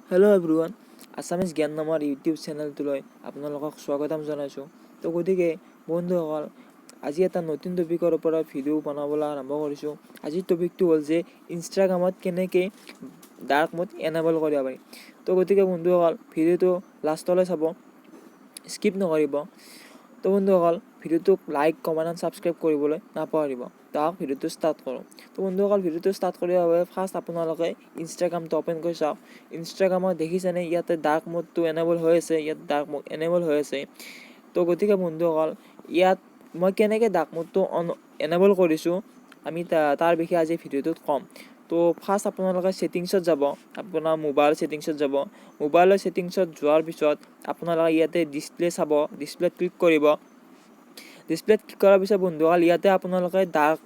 Hello everyone, Assamese Gyan নামৰ YouTube চেনেলটোলৈ আপোনালোকক স্বাগতম জনাইছো। তো গতিকে বন্ধুসকল আজি এটা নতুন টপিকৰ ওপৰত ভিডিঅ' বনাবলৈ আৰম্ভ কৰিছো। আজিৰ টপিকটো হ'ল যে ইনষ্টাগ্ৰামত কেনেকৈ ডাৰ্ক মোড এনেবল কৰিব পাৰি। তো গতিকে বন্ধুসকল ভিডিঅ'টো লাষ্টলৈ চাব, স্কিপ নকৰিব। তো বন্ধুসকল ভিডিঅ'টোক লাইক কমেণ্ট আৰু ছাবস্ক্ৰাইব কৰিবলৈ নাপাহৰিব। তাক ভিডিঅ'টো ষ্টাৰ্ট কৰোঁ। তো বন্ধুসকল ভিডিঅ'টো ষ্টাৰ্ট কৰাৰ বাবে ফাৰ্ষ্ট আপোনালোকে ইনষ্টাগ্ৰামটো ওপেন কৰি চাওক। ইনষ্টাগ্ৰামত দেখিছেনে ইয়াতে ডাৰ্ক মোডটো এনেবল হৈ আছে, ইয়াত ডাৰ্ক মোড এনেবল হৈ আছে। তো গতিকে বন্ধুসকল ইয়াত মই কেনেকৈ ডাৰ্ক মোডটো এনেবল কৰিছোঁ আমি তাৰ বিষয়ে আজি ভিডিঅ'টোত ক'ম। তো ফাৰ্ষ্ট আপোনালোকে ছেটিংছত যাব, আপোনাৰ মোবাইল ছেটিংছত যাব। মোবাইলৰ ছেটিংছত যোৱাৰ পিছত আপোনালোকে ইয়াতে ডিছপ্লে চাব, ডিছপ্লেত ক্লিক কৰিব। ডিছপ্লেত ক্লিক কৰাৰ পিছত বন্ধুসকল ইয়াতে আপোনালোকে ডাৰ্ক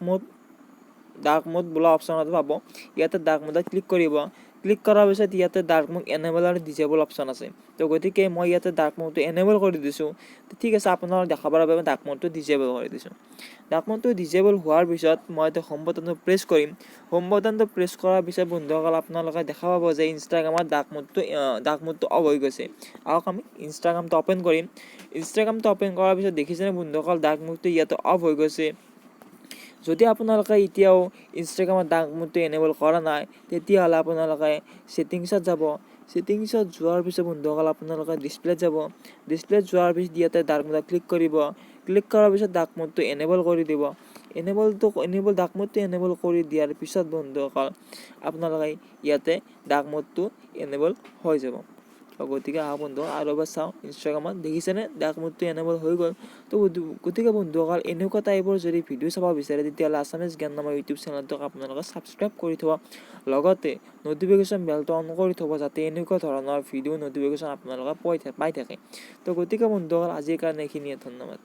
মোড বোলা অপশ্যন এটা পাব। ইয়াতে ডাৰ্ক মোডত ক্লিক কৰিব। ক্লিক কৰাৰ পিছত ইয়াতে ডাৰ্ক মোড এনেবল আৰু ডিজেবল অপশ্যন আছে। তো গতিকে মই ইয়াতে ডাৰ্ক মোডটো এনেবল কৰি দিছোঁ। ঠিক আছে, আপোনালোকক দেখাবৰ বাবে ডাৰ্ক মোডটো ডিজেবল কৰি দিছোঁ। ডাৰ্ক মোডটো ডিজেবল হোৱাৰ পিছত মই এতিয়া হোম বাটনটো প্ৰেছ কৰিম। হোম বাটনটো প্ৰেছ কৰাৰ পিছত বন্ধুসকল আপোনালোকে দেখা পাব যে ইনষ্টাগ্ৰামত ডাৰ্ক মোডটো অফ হৈ গৈছে। আহক আমি ইনষ্টাগ্ৰামটো অ'পেন কৰিম। ইনষ্টাগ্ৰামটো অ'পেন কৰাৰ পিছত দেখিছেনে বন্ধুসকল ডাৰ্ক মোডটো ইয়াতে অফ হৈ গৈছে। যদি আপোনালোকে এতিয়াও ইনষ্টাগ্ৰামত ডাৰ্ক মোডটো এনেবল কৰা নাই তেতিয়াহ'লে আপোনালোকে ছেটিংছত যাব। ছেটিংছত যোৱাৰ পিছত বন্ধুসকল আপোনালোকে ডিছপ্লেত যাব। ডিছপ্লেত যোৱাৰ পিছত ইয়াতে ডাৰ্ক মোডত ক্লিক কৰিব। ক্লিক কৰাৰ পিছত ডাৰ্ক মোডটো এনেবল কৰি দিব। ডাৰ্ক মোডটো এনেবল কৰি দিয়াৰ পিছত বন্ধুসকল আপোনালোকে ইয়াতে ডাৰ্ক মোডটো এনেবল হৈ যাব। গতিকে বন্ধু আৰু এবাৰ চাওঁ, ইনষ্টাগ্ৰামত দেখিছেনে ডাৰ্ক মোডটো এনেবল হৈ গ'ল। তো গতিকে বন্ধুসকল এনেকুৱা টাইপৰ যদি ভিডিঅ' চাব বিচাৰে তেতিয়াহ'লে আছামিজ জ্ঞান নামৰ ইউটিউব চেনেলটোক আপোনালোকে ছাবস্ক্ৰাইব কৰি থ'ব, লগতে নটিফিকেশ্যন বেলটো অন কৰি থ'ব যাতে এনেকুৱা ধৰণৰ ভিডিঅ' নটিফিকেশ্যন আপোনালোকে পাই থাকে। তো গতিকে বন্ধুসকল আজিৰ কাৰণে এইখিনিয়ে, ধন্যবাদ।